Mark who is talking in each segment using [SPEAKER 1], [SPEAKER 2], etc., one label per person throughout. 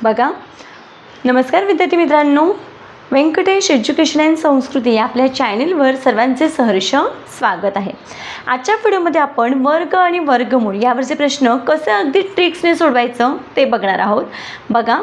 [SPEAKER 1] बघा, नमस्कार विद्यार्थी मित्रांनो, व्यंकटेश एज्युकेशन अँड संस्कृती या आपल्या चॅनलवर सर्वांचे सहर्ष स्वागत आहे. आजच्या व्हिडिओमध्ये आपण वर्ग आणि वर्गमूळ यावरचे प्रश्न कसे अगदी ट्रिक्सने सोडवायचं ते बघणार आहोत. बघा,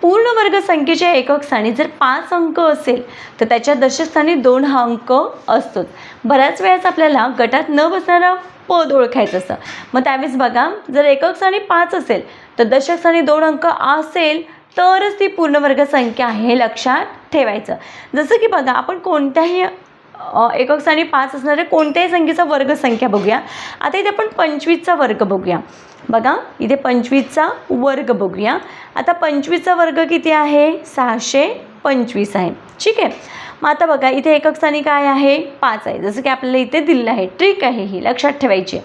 [SPEAKER 1] पूर्ण वर्ग संख्येच्या एकक स्थानी जर 5 अंक असेल तर त्याच्या दशक स्थानी 2 हा अंक असतोच. बऱ्याच वेळेस आपल्याला गटात न बसणारा पद ओळखायचं असतं. मग त्यावेळेस बघा, जर एकक स्थानी 5 असेल तर दशक स्थानी 2 अंक असेल तरच ती पूर्ण वर्ग संख्या आहे, हे लक्षात ठेवायचं. जसं की बघा, आपण कोणत्याही एकक स्थानी 5 असणाऱ्या कोणत्याही संख्येचा वर्ग संख्या बघूया. आता इथे आपण 25चा वर्ग बघूया. बघा, इथे 25चा वर्ग बघूया. आता 25चा वर्ग किती आहे? 625 आहे. ठीक आहे. मग आता बघा, इथे एकक स्थानी काय आहे? 5 आहे, जसं की आपल्याला इथे दिलेलं आहे. ट्रिक आहे ही, लक्षात ठेवायची.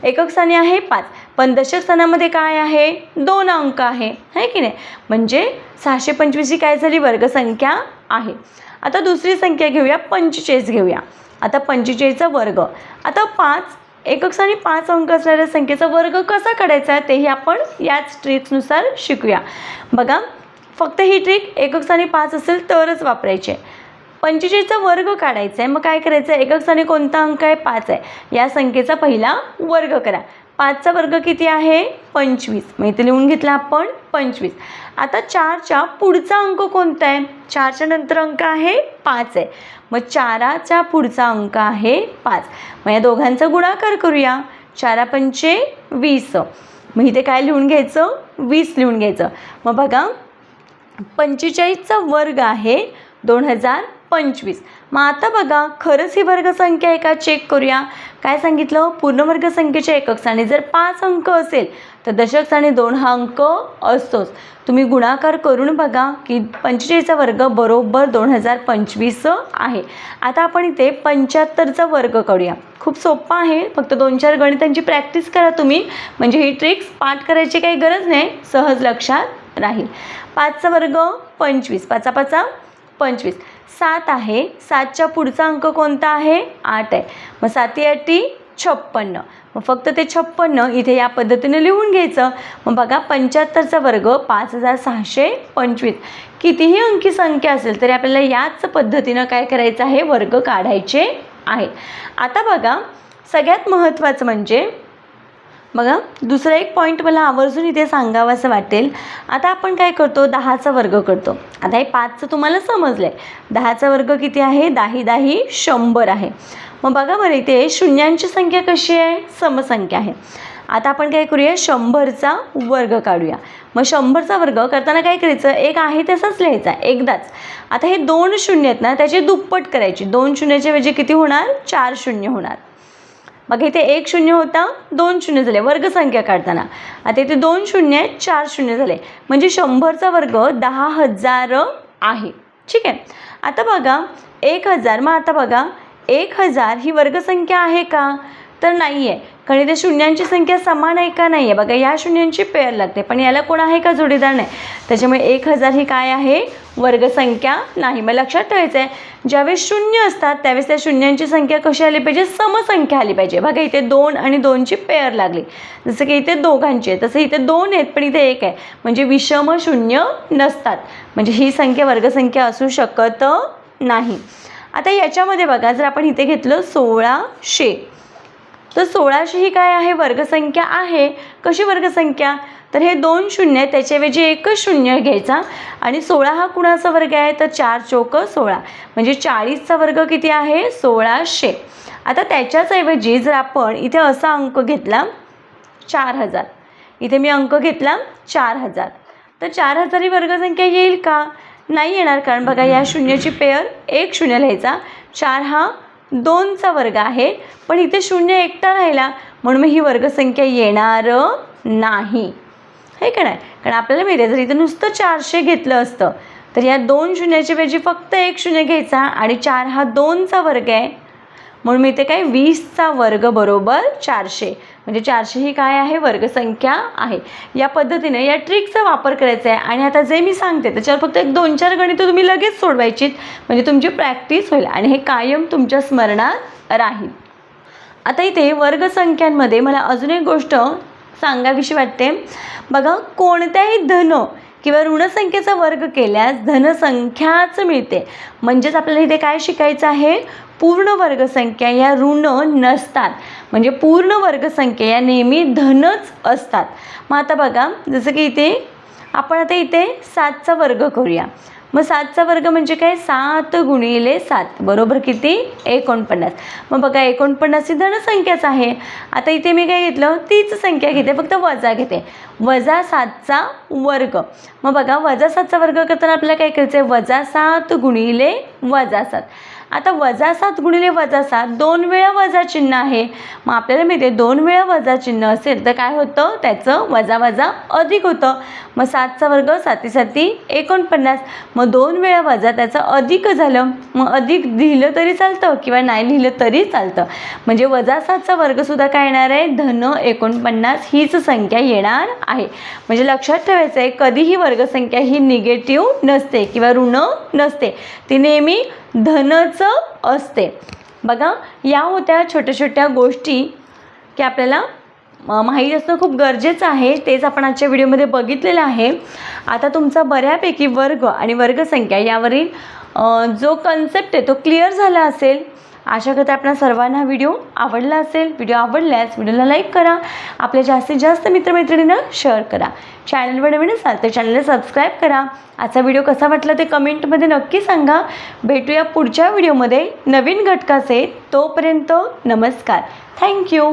[SPEAKER 1] एकक स्थानी आहे 5, पण दशक स्थानामध्ये काय आहे? 2 अंक आहे की नाही. म्हणजे 625 ही काय झाली? वर्गसंख्या आहे. आता दुसरी संख्या घेऊया, 45 घेऊया. आता 45चा वर्ग. आता 5 एकक स्थानी 5 अंक असलेल्या संख्येचा वर्ग कसा काढायचा तेही आपण याच ट्रिक्सनुसार शिकूया. बघा, फक्त ही ट्रिक एकक स्थानी 5 असेल तरच वापरायची आहे. 45चा वर्ग काढायचा आहे. मग काय करायचं? एकक स्थानी कोणता अंक आहे? 5 आहे. या संख्येचा पहिला वर्ग करा. 5चा वर्ग किती आहे? 25. मग इथे लिहून घेतला आपण 25. आता 4च्या पुढचा अंक कोणता आहे? 4च्या नंतर अंक आहे 5 आहे. मग 4च्या पुढचा अंक आहे 5. मग या दोघांचा गुणाकार करूया. 4 पंचे 20. मग इथे काय लिहून घ्यायचं? 20 लिहून घ्यायचं. मग बघा, 45चा वर्ग आहे 2025. मग आता बघा, खरंच ही वर्गसंख्या आहे का चेक करूया. काय सांगितलं? पूर्ण वर्गसंख्येच्या एकक स्थानी जर 5 अंक असेल तर दशक स्थानी 2 हा अंक असतोच. तुम्ही गुणाकार करून बघा की 45चा वर्ग बरोबर 2025 आहे. आता आपण इथे 75चा वर्ग काढूया. खूप सोपं आहे, फक्त 2-4 गणितांची प्रॅक्टिस करा तुम्ही, म्हणजे ही ट्रिक्स पाठ करायची काही गरज नाही, सहज लक्षात राहील. 5चा वर्ग 25, 5 5 25. 7 आहे. 7च्या पुढचा अंक कोणता आहे? 8 आहे. मग 7 8 56. मग फक्त ते 56 इथे या पद्धतीने लिहून घ्यायचं. मग बघा, 75चा वर्ग 5625. कितीही अंकी संख्या असेल तरी आपल्याला याच पद्धतीनं काय करायचं आहे? वर्ग काढायचे आहे. आता बघा, सगळ्यात महत्त्वाचं म्हणजे बघा, दुसरा एक पॉईंट मला आवर्जून इथे सांगावंसं वाटेल. आता आपण काय करतो? 10चा वर्ग करतो. आता हे 5चं तुम्हाला समजलं आहे. 10चा वर्ग किती आहे? 10 10 100 आहे. मग बघा बरं, इथे शून्यांची संख्या कशी आहे? समसंख्या आहे. आता आपण काय करूया? 100चा वर्ग काढूया. मग 100चा वर्ग करताना काय करायचं? एक आहे तसाच लिहायचा एकदाच. आता हे 2 शून्य आहेत ना, त्याची दुप्पट करायची. 2 शून्याच्या ऐवजी किती होणार? 4 शून्य होणार. मग इथे 1 शून्य होता, 2 शून्य झाले वर्गसंख्या काढताना. आता इथे 2 शून्य आहेत, 4 शून्य झाले, म्हणजे 100चा वर्ग 10,000 आहे. ठीक आहे. आता बघा, 1000. मग आता बघा, 1000 ही वर्गसंख्या आहे का? तर नाही आहे, कारण इथे शून्यांची संख्या समान आहे का? नाही आहे. बघा, या शून्यांची पेअर लागते, पण याला कोण आहे का? जोडीदार नाही. त्याच्यामुळे 1000 ही काय आहे? वर्गसंख्या नाही. मग लक्षात ठेवायचं आहे, ज्यावेळेस शून्य असतात त्यावेळेस त्या शून्यांची संख्या कशी आली पाहिजे? समसंख्या आली पाहिजे. बघा, इथे 2 आणि 2ची पेअर लागली, जसं की इथे दोघांची आहे. तसं इथे 2 आहेत पण इथे 1 आहे, म्हणजे विषम शून्य नसतात. म्हणजे ही संख्या वर्गसंख्या असू शकत नाही. आता याच्यामध्ये बघा, जर आपण इथे घेतलं 1600, तर 1600 ही काय आहे? वर्गसंख्या आहे. कशी वर्गसंख्या? तर हे 2 शून्य आहे, त्याच्याऐवजी एकच शून्य घ्यायचा. आणि 16 हा कुणाचा वर्ग आहे? तर 4 चौक 16, म्हणजे 40चा वर्ग किती आहे? 1600. आता त्याच्याच ऐवजी जर आपण इथे असा अंक घेतला 4000, इथे मी अंक घेतला 4000, तर 4000 ही वर्गसंख्या येईल का? नाही येणार, कारण बघा, या शून्याची पेअर 1 शून्य लिहायचा. 4 हा 2चा वर्ग आहे, पण इथे शून्य एकटा राहिला, म्हणून ही वर्गसंख्या येणार नाही, आहे का नाही? कारण आपल्याला माहिती आहे, जर इथं नुसतं 400 घेतलं असतं तर या 2 शून्याच्या ऐवजी फक्त 1 शून्य घ्यायचा. आणि 4 हा 2चा वर्ग आहे, म्हणून मी इथे काय? 20चा वर्ग बरोबर 400, म्हणजे 400 ही काय आहे? वर्गसंख्या आहे. या पद्धतीने या ट्रिकचा वापर करायचा आहे. आणि आता जे मी सांगते त्याच्यावर फक्त 1-2-4 गणितं तुम्ही लगेच सोडवायची, म्हणजे तुमची प्रॅक्टिस होईल आणि हे कायम तुमच्या स्मरणात राहील. आता इथे वर्गसंख्यांमध्ये मला अजून एक गोष्ट सांगावीशी वाटते. बघा, कोणत्याही धन किंवा ऋणसंख्येचा वर्ग केल्यास धनसंख्याच मिळते. म्हणजेच आपल्याला इथे काय शिकायचं आहे, पूर्ण वर्गसंख्या या ऋण नसतात, म्हणजे पूर्ण वर्गसंख्या या नेहमी धनच असतात. मग आता बघा, जसं की इथे आपण आता इथे 7चा वर्ग करूया. मग 7चा वर्ग म्हणजे काय, 7 गुणिले 7 बरोबर किती, 49. मग बघा 49 ही धनसंख्याच आहे. आता इथे मी काय घेतलं, तीच संख्या घेते, फक्त वजा घेते, वजा 7चा वर्ग. मग बघा वजा 7चा वर्ग करताना आपल्याला काय करायचं आहे, वजा 7 गुणिले वजा 7. आता वजा 7 गुणिले वजा 7 2 वेळा वजा चिन्ह आहे. मग आपल्याला माहिती आहे 2 वेळा वजा चिन्ह असेल तर काय होतं, त्याचं वजा वजा अधिक होतं. मग 7चा वर्ग 7 7 49. मग 2 वेळा वजा त्याचं अधिक झालं. मग अधिक लिहिलं तरी चालतं किंवा नाही लिहिलं तरी चालतं. म्हणजे वजा 7चा वर्गसुद्धा काय येणार आहे, धन 49 हीच संख्या येणार आहे. म्हणजे लक्षात ठेवायचं आहे, कधीही वर्गसंख्या ही निगेटिव्ह नसते किंवा ऋण नसते, ती नेहमी धनच असते. बघा या होत्या छोट्या छोट्या गोष्टी की आपल्याला माहीत असणं खूप गरजेचं आहे. तेच आपण आजच्या व्हिडिओमध्ये बघितलेलं आहे. आता तुमचा बऱ्यापैकी वर्ग आणि वर्गसंख्या यावरील जो कन्सेप्ट आहे तो क्लिअर झाला असेल. आशा करते आपल्या सर्वांना व्हिडिओ आवडला असेल. व्हिडिओ आवडल्यास व्हिडिओला लाईक करा, आपल्या जास्तीत जास्त मित्रमैत्रिणींना शेअर करा. चॅनलवर नवीन असाल तर चॅनलला सबस्क्राईब करा. आजचा व्हिडिओ कसा वाटला ते कमेंटमध्ये नक्की सांगा. भेटूया पुढच्या व्हिडिओमध्ये नवीन घटकाचे. तोपर्यंत नमस्कार. थँक्यू.